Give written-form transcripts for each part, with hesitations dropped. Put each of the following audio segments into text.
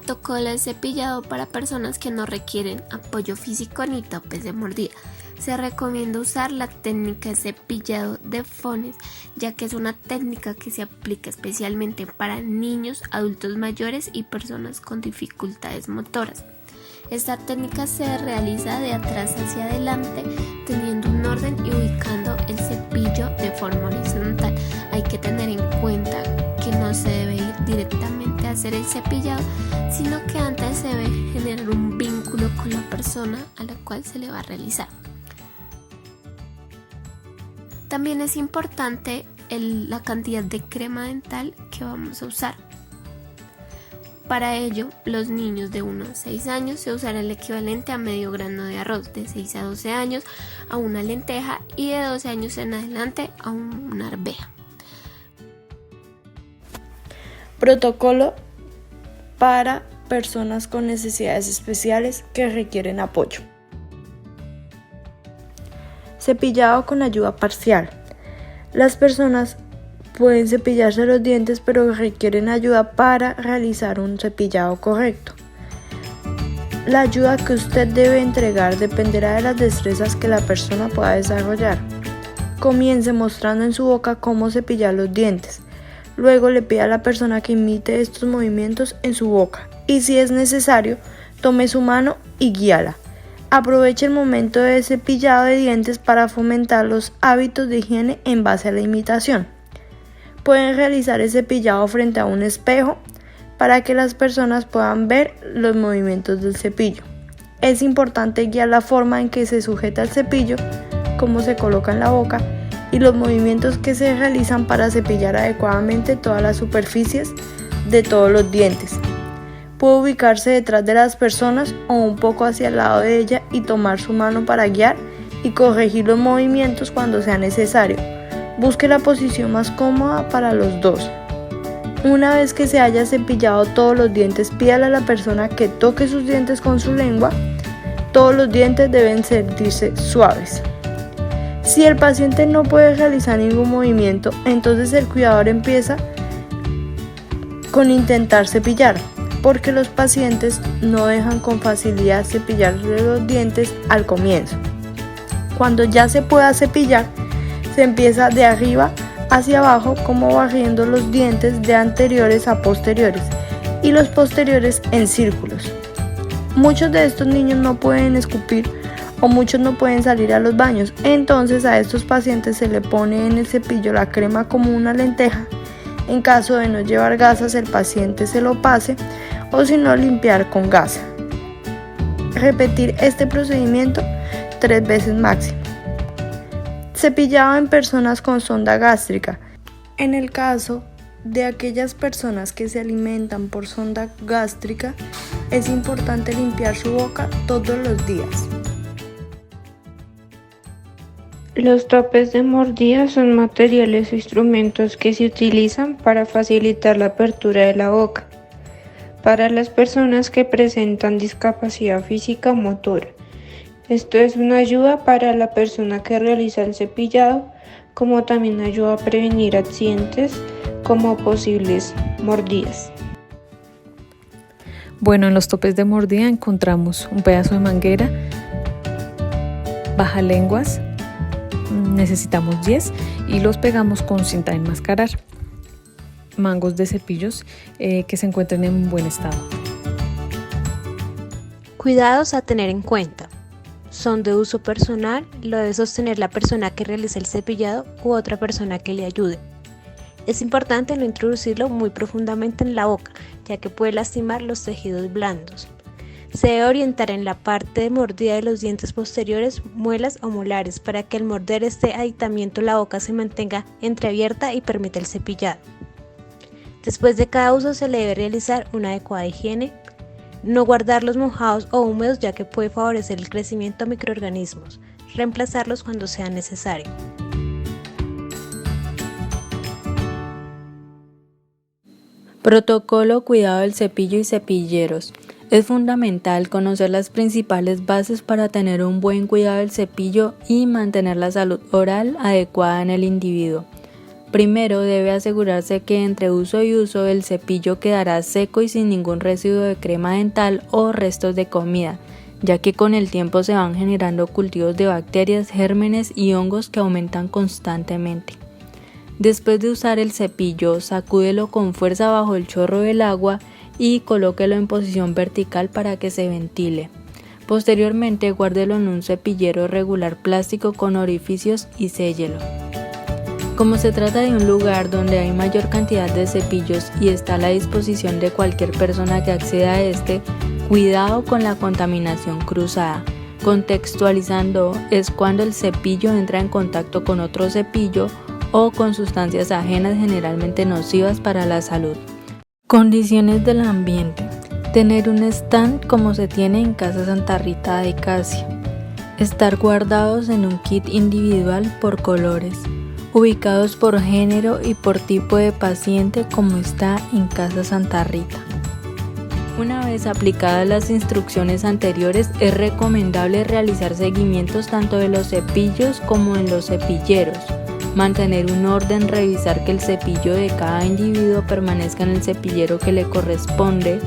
protocolo de cepillado para personas que no requieren apoyo físico ni topes de mordida. Se recomienda usar la técnica de cepillado de Fones, ya que es una técnica que se aplica especialmente para niños, adultos mayores y personas con dificultades motoras. Esta técnica se realiza de atrás hacia adelante, teniendo un orden y ubicando el cepillo de forma horizontal. Hay que tener en cuenta que no se debe ir directamente a hacer el cepillado, sino que antes se debe generar un vínculo con la persona a la cual se le va a realizar. También es importante la cantidad de crema dental que vamos a usar. Para ello, los niños de 1 a 6 años se usará el equivalente a medio grano de arroz, de 6 a 12 años a una lenteja y de 12 años en adelante a una arveja. Protocolo para personas con necesidades especiales que requieren apoyo. Cepillado con ayuda parcial. Las personas pueden cepillarse los dientes, pero requieren ayuda para realizar un cepillado correcto. La ayuda que usted debe entregar dependerá de las destrezas que la persona pueda desarrollar. Comience mostrando en su boca cómo cepillar los dientes. Luego le pida a la persona que imite estos movimientos en su boca y, si es necesario, tome su mano y guíala. Aproveche el momento de cepillado de dientes para fomentar los hábitos de higiene en base a la imitación. Pueden realizar el cepillado frente a un espejo para que las personas puedan ver los movimientos del cepillo. Es importante guiar la forma en que se sujeta el cepillo, cómo se coloca en la boca y los movimientos que se realizan para cepillar adecuadamente todas las superficies de todos los dientes. Puede ubicarse detrás de las personas o un poco hacia el lado de ella y tomar su mano para guiar y corregir los movimientos cuando sea necesario. Busque la posición más cómoda para los dos. Una vez que se haya cepillado todos los dientes, pídale a la persona que toque sus dientes con su lengua. Todos los dientes deben sentirse suaves. Si el paciente no puede realizar ningún movimiento, entonces el cuidador empieza con intentar cepillar, porque los pacientes no dejan con facilidad cepillarse los dientes al comienzo. Cuando ya se pueda cepillar, se empieza de arriba hacia abajo, como barriendo los dientes de anteriores a posteriores y los posteriores en círculos. Muchos de estos niños no pueden escupir o muchos no pueden salir a los baños, entonces a estos pacientes se le pone en el cepillo la crema como una lenteja. En caso de no llevar gasas, el paciente se lo pase o si no, limpiar con gasa. Repetir este procedimiento 3 veces máximo. Cepillado en personas con sonda gástrica. En el caso de aquellas personas que se alimentan por sonda gástrica, es importante limpiar su boca todos los días. Los topes de mordida son materiales o instrumentos que se utilizan para facilitar la apertura de la boca para las personas que presentan discapacidad física o motora. Esto es una ayuda para la persona que realiza el cepillado, como también ayuda a prevenir accidentes como posibles mordidas. Bueno, en los topes de mordida encontramos un pedazo de manguera, bajalenguas, necesitamos 10 y los pegamos con cinta de enmascarar. Mangos de cepillos que se encuentren en buen estado. Cuidados a tener en cuenta. Son de uso personal, lo debe sostener la persona que realiza el cepillado u otra persona que le ayude. Es importante no introducirlo muy profundamente en la boca, ya que puede lastimar los tejidos blandos. Se debe orientar en la parte de mordida de los dientes posteriores, muelas o molares, para que al morder este aditamiento la boca se mantenga entreabierta y permita el cepillado. Después de cada uso se le debe realizar una adecuada higiene. No guardarlos mojados o húmedos, ya que puede favorecer el crecimiento de microorganismos. Reemplazarlos cuando sea necesario. Protocolo cuidado del cepillo y cepilleros. Es fundamental conocer las principales bases para tener un buen cuidado del cepillo y mantener la salud oral adecuada en el individuo. Primero debe asegurarse que entre uso y uso el cepillo quedará seco y sin ningún residuo de crema dental o restos de comida, ya que con el tiempo se van generando cultivos de bacterias, gérmenes y hongos que aumentan constantemente. Después de usar el cepillo, sacúdelo con fuerza bajo el chorro del agua y colóquelo en posición vertical para que se ventile. Posteriormente, guárdelo en un cepillero regular plástico con orificios y séllelo. Como se trata de un lugar donde hay mayor cantidad de cepillos y está a la disposición de cualquier persona que acceda a este, cuidado con la contaminación cruzada. Contextualizando, es cuando el cepillo entra en contacto con otro cepillo o con sustancias ajenas generalmente nocivas para la salud. Condiciones del ambiente. Tener un stand como se tiene en Casa Santa Rita de Casia. Estar guardados en un kit individual por colores. Ubicados por género y por tipo de paciente como está en Casa Santa Rita. Una vez aplicadas las instrucciones anteriores, es recomendable realizar seguimientos tanto de los cepillos como en los cepilleros. Mantener un orden, revisar que el cepillo de cada individuo permanezca en el cepillero que le corresponde,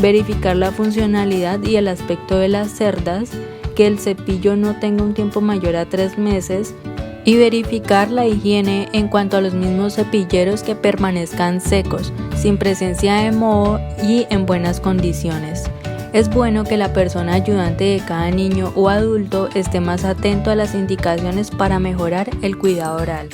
verificar la funcionalidad y el aspecto de las cerdas, que el cepillo no tenga un tiempo mayor a 3 meses, y verificar la higiene en cuanto a los mismos cepilleros que permanezcan secos, sin presencia de moho y en buenas condiciones. Es bueno que la persona ayudante de cada niño o adulto esté más atento a las indicaciones para mejorar el cuidado oral.